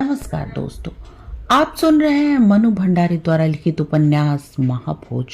नमस्कार दोस्तों, आप सुन रहे हैं मनु भंडारी द्वारा लिखित उपन्यास महाभोज।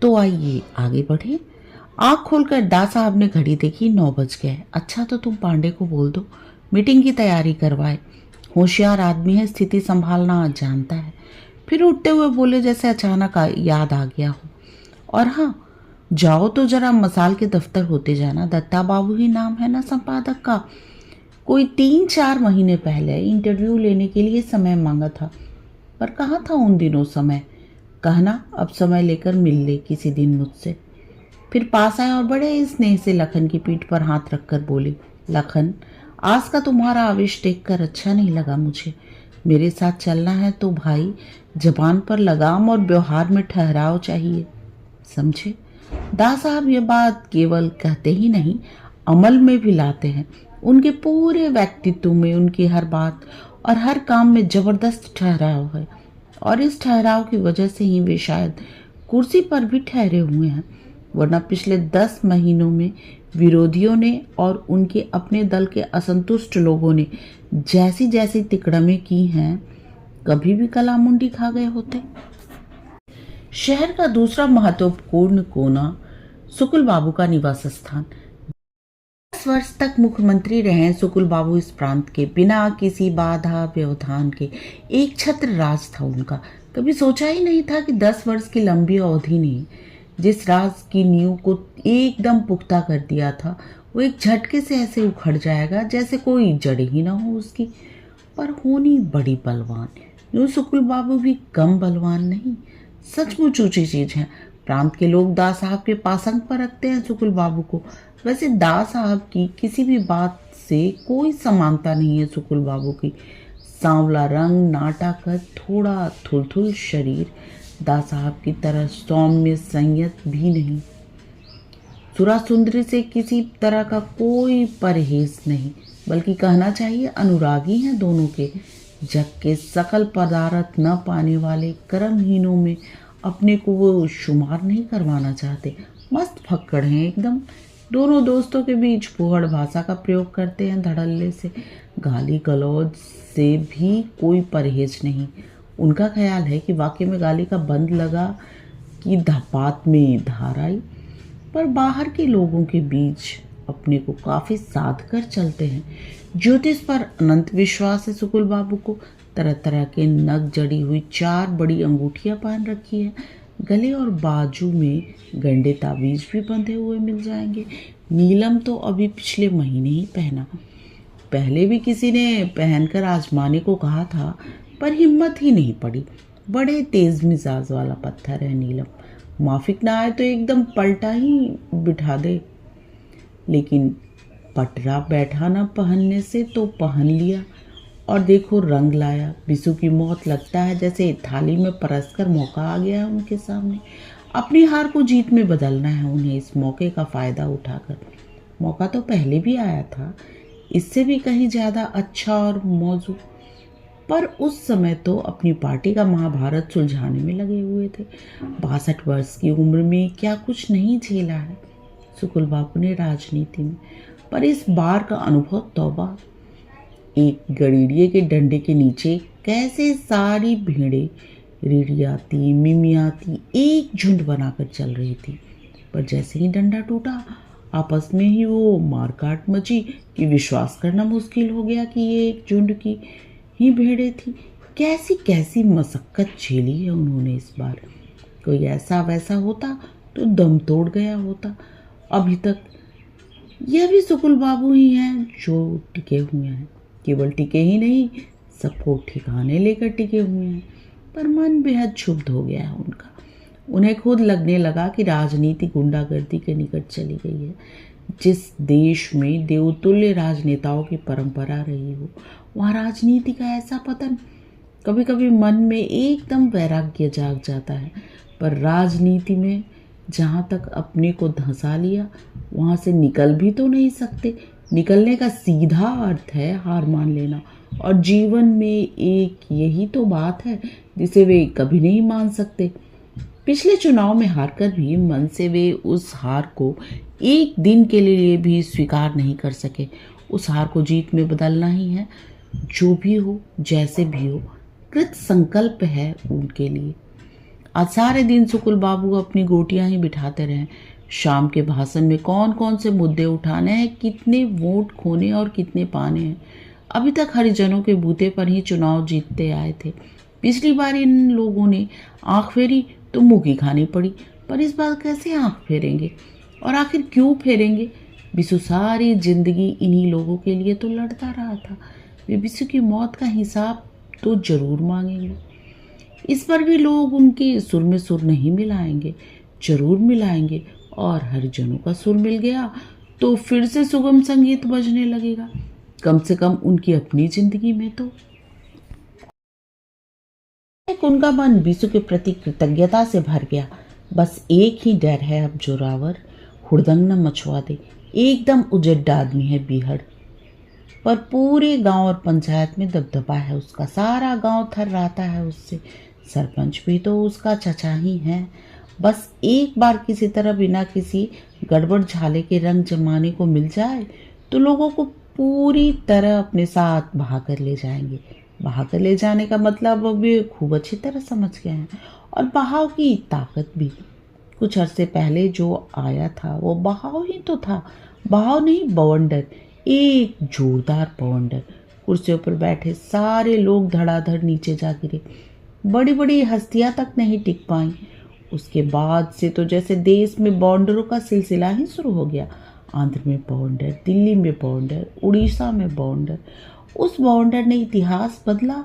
तो आइए आगे बढ़े। आंख खोलकर दास साहब ने घड़ी देखी, 9 बज गए। अच्छा तो तुम पांडे को बोल दो मीटिंग की तैयारी करवाए। होशियार आदमी है, स्थिति संभालना जानता है। फिर उठते हुए बोले जैसे अचानक याद आ गया हो। और हाँ, जाओ तो जरा मसाल के दफ्तर होते जाना। दत्ता बाबू ही नाम है ना संपादक का। कोई 3-4 महीने पहले इंटरव्यू लेने के लिए समय मांगा था, पर कहाँ था उन दिनों समय। कहना अब समय लेकर मिल ले किसी दिन मुझसे। फिर पास आए और बड़े स्नेह से लखन की पीठ पर हाथ रखकर बोले, लखन, आज का तुम्हारा आवेश देखकर अच्छा नहीं लगा मुझे। मेरे साथ चलना है तो भाई जबान पर लगाम और व्यवहार में ठहराव चाहिए, समझे। दास साहब ये बात केवल कहते ही नहीं, अमल में भी लाते हैं। उनके पूरे व्यक्तित्व में, उनकी हर बात और हर काम में जबरदस्त ठहराव है, और इस ठहराव की वजह से ही वे शायद कुर्सी पर भी ठहरे हुए हैं। वरना पिछले 10 महीनों में विरोधियों ने और उनके अपने दल के असंतुष्ट लोगों ने जैसी जैसी तिकड़में की हैं, कभी भी कलामुंडी खा गए होते। शहर का दूसरा महत्वपूर्ण कोना सुकुल बाबू का निवास स्थान। 10 वर्ष तक मुख्यमंत्री रहे सुकुल बाबू इस प्रांत के। बिना किसी बाधा व्यवधान के एक छत्र राज था उनका। कभी सोचा ही नहीं था कि 10 वर्ष की लंबी अवधि ने जिस राज की नींव को एकदम पुख्ता कर दिया था, वो एक झटके से ऐसे उखड़ जाएगा जैसे कोई जड़ ही ना हो उसकी। पर होनी बड़ी बलवान। यूं सुकुल बाबू भी कम बलवान नहीं, सचमुच ऊंची चीज है। प्रांत के लोग दास साहब के पासंग पर रखते हैं सुकुल बाबू को। वैसे दास साहब की किसी भी बात से कोई समानता नहीं है सुकुल बाबू की। सांवला रंग, नाटा कद, थोड़ा थुलथुल शरीर, दास साहब की तरह सौम्य संयत भी नहीं। सुरा सुंदरी से किसी तरह का कोई परहेज नहीं, बल्कि कहना चाहिए अनुरागी हैं दोनों के। जग के सकल पदार्थ न पाने वाले कर्महीनों में अपने को वो शुमार नहीं करवाना चाहते। मस्त फक्कड़ हैं एकदम। दोनों दोस्तों के बीच फुहड़ भाषा का प्रयोग करते हैं धड़ल्ले से। गाली गलौज से भी कोई परहेज नहीं। उनका ख्याल है कि वाकई में गाली का बंद लगा कि बात में धार आई। पर बाहर के लोगों के बीच अपने को काफ़ी साध कर चलते हैं। ज्योतिष पर अनंत विश्वास है सुकुल बाबू को। तरह तरह के नग जड़ी हुई 4 बड़ी अंगूठियां पहन रखी है। गले और बाजू में गंडे तावीज भी बंधे हुए मिल जाएंगे। नीलम तो अभी पिछले महीने ही पहना। पहले भी किसी ने पहनकर आजमाने को कहा था, पर हिम्मत ही नहीं पड़ी। बड़े तेज मिजाज वाला पत्थर है नीलम। माफिक ना आए तो एकदम पलटा ही बिठा दे। लेकिन पटरा बैठा ना पहनने से तो पहन लिया, और देखो रंग लाया। बिसु की मौत लगता है जैसे थाली में परस कर मौका आ गया है उनके सामने। अपनी हार को जीत में बदलना है उन्हें, इस मौके का फ़ायदा उठाकर। मौका तो पहले भी आया था, इससे भी कहीं ज़्यादा अच्छा और मौजू। पर उस समय तो अपनी पार्टी का महाभारत सुलझाने में लगे हुए थे। 62 वर्ष की उम्र में क्या कुछ नहीं झेला है सुकुल बाबू ने राजनीति में। पर इस बार का अनुभव तौबा। एक गड़ीड़िए के डंडे के नीचे कैसे सारी भेड़ें रिड़ियाती मिमियाती एक झुंड बनाकर चल रही थी। पर जैसे ही डंडा टूटा, आपस में ही वो मारकाट मची कि विश्वास करना मुश्किल हो गया कि ये एक झुंड की ही भेड़ें थी। कैसी कैसी मशक्कत झेली है उन्होंने इस बार। कोई ऐसा वैसा होता तो दम तोड़ गया होता। अभी तक यह भी सुकुल बाबू ही हैं जो टिके हुए हैं। केवल टिके ही नहीं, सबको ठिकाने लेकर टिके हुए हैं। पर मन बेहद क्षुब्ध हो गया है उनका। उन्हें खुद लगने लगा कि राजनीति गुंडागर्दी के निकट चली गई है। जिस देश में देवतुल्य राजनेताओं की परंपरा रही हो, वहाँ राजनीति का ऐसा पतन। कभी कभी मन में एकदम वैराग्य जाग जाता है। पर राजनीति में जहाँ तक अपने को धंसा लिया, वहाँ से निकल भी तो नहीं सकते। निकलने का सीधा अर्थ है हार मान लेना। और जीवन में एक यही तो बात है जिसे वे कभी नहीं मान सकते। पिछले चुनाव में हारकर भी मन से वे उस हार को एक दिन के लिए भी स्वीकार नहीं कर सके। उस हार को जीत में बदलना ही है। जो भी हो, जैसे भी हो, कृत संकल्प है उनके लिए। आज सारे दिन सुकुल बाबू अपनी गोटियां ही बिठाते रहे। शाम के भाषण में कौन कौन से मुद्दे उठाने हैं, कितने वोट खोने और कितने पाने हैं। अभी तक हरिजनों के बूते पर ही चुनाव जीतते आए थे। पिछली बार इन लोगों ने आंख फेरी तो मुंह की खानी पड़ी, पर इस बार कैसे आंख फेरेंगे, और आखिर क्यों फेरेंगे? बिसु सारी जिंदगी इन्हीं लोगों के लिए तो लड़ता रहा था। वे बिसु की मौत का हिसाब तो जरूर मांगेंगे। इस पर भी लोग उनके सुर में सुर नहीं मिलाएंगे, जरूर मिलाएंगे। और हरिजनों का सुर मिल गया तो फिर से सुगम संगीत बजने लगेगा, कम से कम उनकी अपनी जिंदगी में तो। उनका मन बिसु के प्रति कृतज्ञता से भर गया। बस एक ही डर है अब, जोरावर हुड़दंग न मचवा दे। एकदम उजड्डा आदमी है बीहड़, पर पूरे गांव और पंचायत में दबदबा है उसका। सारा गांव थर्राता है उससे। सरपंच भी तो उसका चचा ही है। बस एक बार किसी तरह बिना किसी गड़बड़ झाले के रंग जमाने को मिल जाए तो लोगों को पूरी तरह अपने साथ बहा कर ले जाएंगे। बहा कर ले जाने का मतलब अब वे खूब अच्छी तरह समझ गए हैं, और बहाव की ताकत भी। कुछ अरसे पहले जो आया था वो बहाव ही तो था, बहाव नहीं, बवंडर। एक जोरदार बवंडर। कुर्सियों पर बैठे सारे लोग धड़ाधड़ नीचे जा गिरे। बड़ी बड़ी हस्तियां तक नहीं टिक पाई। उसके बाद से तो जैसे देश में बॉन्डरों का सिलसिला ही शुरू हो गया। आंध्र में बॉन्डर, दिल्ली में बॉन्डर, उड़ीसा में बॉन्डर। उस बॉन्डर ने इतिहास बदला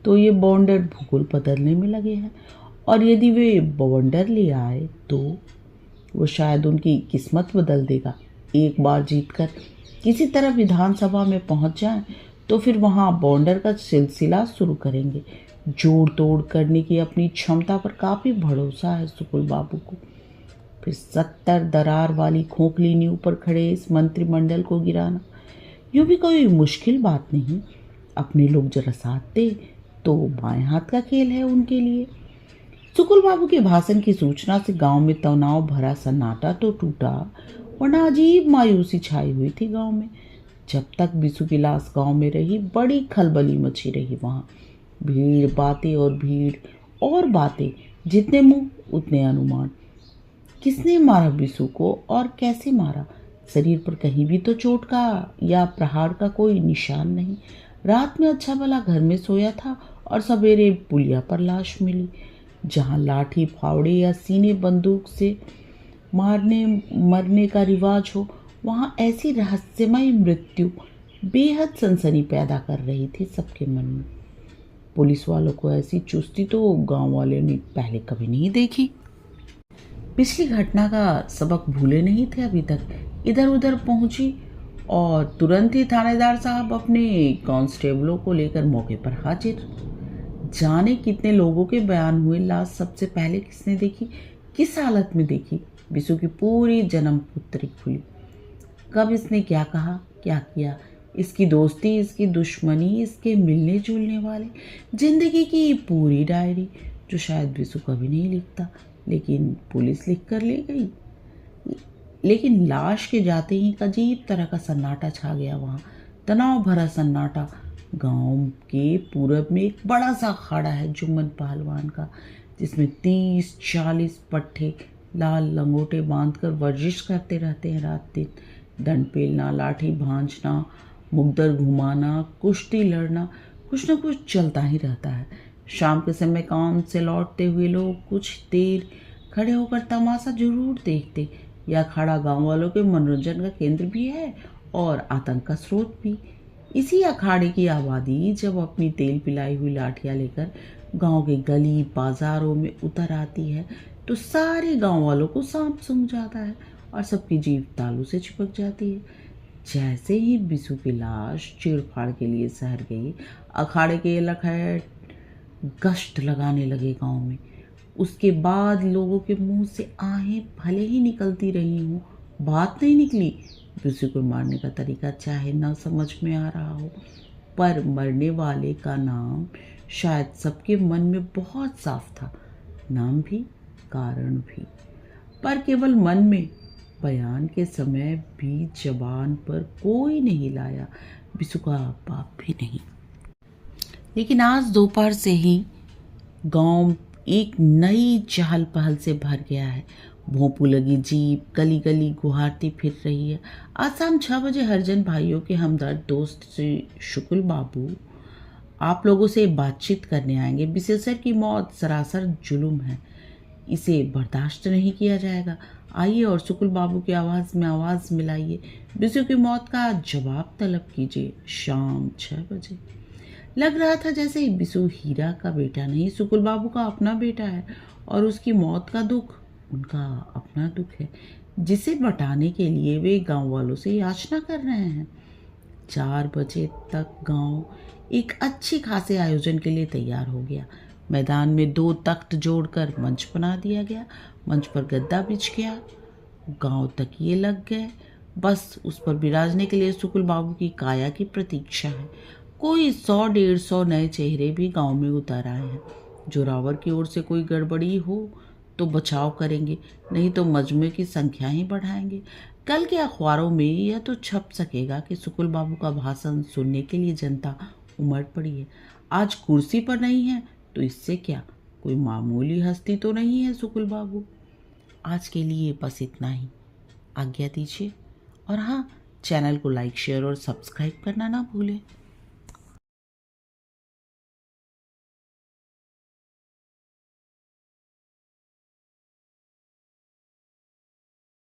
तो ये बॉन्डर भूगोल बदलने में लगे हैं। और यदि वे बवंडर ले आए तो वो शायद उनकी किस्मत बदल देगा। एक बार जीतकर किसी तरह विधानसभा में पहुंच जाएं तो फिर वहां बॉन्डर का सिलसिला शुरू करेंगे। जोड़ तोड़ करने की अपनी क्षमता पर काफी भरोसा है सुकुल बाबू को। फिर 70 दरार वाली खोखली नींव पर खड़े इस मंत्रिमंडल को गिराना यूं भी कोई मुश्किल बात नहीं। अपने लोग जरा साथ दे तो बाएं हाथ का खेल है उनके लिए। सुकुल बाबू के भाषण की सूचना से गांव में तनाव भरा सन्नाटा तो टूटा, वरना अजीब मायूसी छाई हुई थी गांव में। जब तक बिसु की लाश गांव में रही बड़ी खलबली मची रही वहां। भीड़, बातें और भीड़ और बातें, जितने मुंह उतने अनुमान। किसने मारा बिसु को और कैसे मारा? शरीर पर कहीं भी तो चोट का या प्रहार का कोई निशान नहीं। रात में अच्छा भला घर में सोया था और सवेरे पुलिया पर लाश मिली। जहां लाठी फावड़े या सीने बंदूक से मारने मरने का रिवाज हो, वहां ऐसी रहस्यमय मृत्यु बेहद सनसनी पैदा कर रही थी सबके मन में। पुलिस वालों को ऐसी चुस्ती तो गांव वाले ने पहले कभी नहीं देखी। पिछली घटना का सबक भूले नहीं थे अभी तक। इधर उधर पहुंची और तुरंत ही थानेदार साहब अपने कांस्टेबलों को लेकर मौके पर हाजिर। जाने कितने लोगों के बयान हुए। लाश सबसे पहले किसने देखी, किस हालत में देखी? बिसु की पूरी जन्म पुत्री खुली। कब इसने क्या कहा, क्या किया, इसकी दोस्ती, इसकी दुश्मनी, इसके मिलने जुलने वाले, जिंदगी की पूरी डायरी, जो शायद बिसु कभी नहीं लिखता, लेकिन पुलिस लिख कर ले गई। लेकिन लाश के जाते ही एक अजीब तरह का सन्नाटा छा गया वहां, तनाव भरा सन्नाटा। गांव के पूरब में एक बड़ा सा अखाड़ा है जुम्मन पहलवान का, जिसमें 30-40 पट्टे लाल लंगोटे बांधकर वर्जिश करते रहते हैं रात दिन। डंड पेलना, लाठी भांजना, मुगदर घुमाना, कुश्ती लड़ना, कुछ न कुछ चलता ही रहता है। शाम के समय काम से लौटते हुए लोग कुछ देर खड़े होकर तमाशा जरूर देखते। यह अखाड़ा गांव वालों के मनोरंजन का केंद्र भी है और आतंक का स्रोत भी। इसी अखाड़े की आबादी जब अपनी तेल पिलाई हुई लाठियां लेकर गांव के गली बाजारों में उतर आती है तो सारे गांव वालों को सांप सूंघ जाता है और सबकी जीभ तालू से चिपक जाती है। जैसे ही बिसु की लाश चीड़-फाड़ के लिए शहर गई, अखाड़े के लखैट गश्त लगाने लगे गांव में। उसके बाद लोगों के मुंह से आहें भले ही निकलती रही हों, बात नहीं निकली। बिसु को मारने का तरीका चाहे न समझ में आ रहा हो, पर मरने वाले का नाम शायद सबके मन में बहुत साफ था। नाम भी, कारण भी, पर केवल मन में। बयान के समय भी जबान पर कोई नहीं लाया, बिसु का बाप भी नहीं। लेकिन आज दोपहर से ही गांव एक नई चहल पहल से भर गया है। भोंपू लगी जीप गली गली गुहारती फिर रही है। आज शाम 6 बजे हरिजन भाइयों के हमदर्द दोस्त श्री शुक्ल बाबू आप लोगों से बातचीत करने आएंगे। विशेषर की मौत सरासर जुल्म है, इसे बर्दाश्त नहीं किया जाएगा। आइए और शुक्ल बाबू की आवाज़ में आवाज़ मिलाइए, बिसु की मौत का जवाब तलब कीजिए। शाम 6 बजे लग रहा था जैसे बिसु हीरा का बेटा नहीं, शुक्ल बाबू का अपना बेटा है और उसकी मौत का दुख उनका अपना दुख है, जिसे बटाने के लिए वे गांव वालों से याचना कर रहे हैं। 4 बजे तक गांव एक अच्छी खासे आयोजन के लिए तैयार हो गया। मैदान में 2 तख्त जोड़कर मंच बना दिया गया। मंच पर गद्दा बिछ गया। गांव तकिए लग गए। बस उस पर बिराजने के लिए शुक्ल बाबू की काया की प्रतीक्षा है। कोई 100-150 नए चेहरे भी गांव में उतर आए हैं। जोरावर की ओर से कोई गड़बड़ी हो तो बचाव करेंगे, नहीं तो मजमे की संख्या ही बढ़ाएंगे। कल के अखबारों में यह तो छप सकेगा कि शुक्ल बाबू का भाषण सुनने के लिए जनता उमड़ पड़ी है। आज कुर्सी पर नहीं है तो इससे क्या, कोई मामूली हस्ती तो नहीं है शुक्ल बाबू। आज के लिए बस इतना ही, आज्ञा दीजिए। और हाँ, चैनल को लाइक शेयर और सब्सक्राइब करना ना भूलें।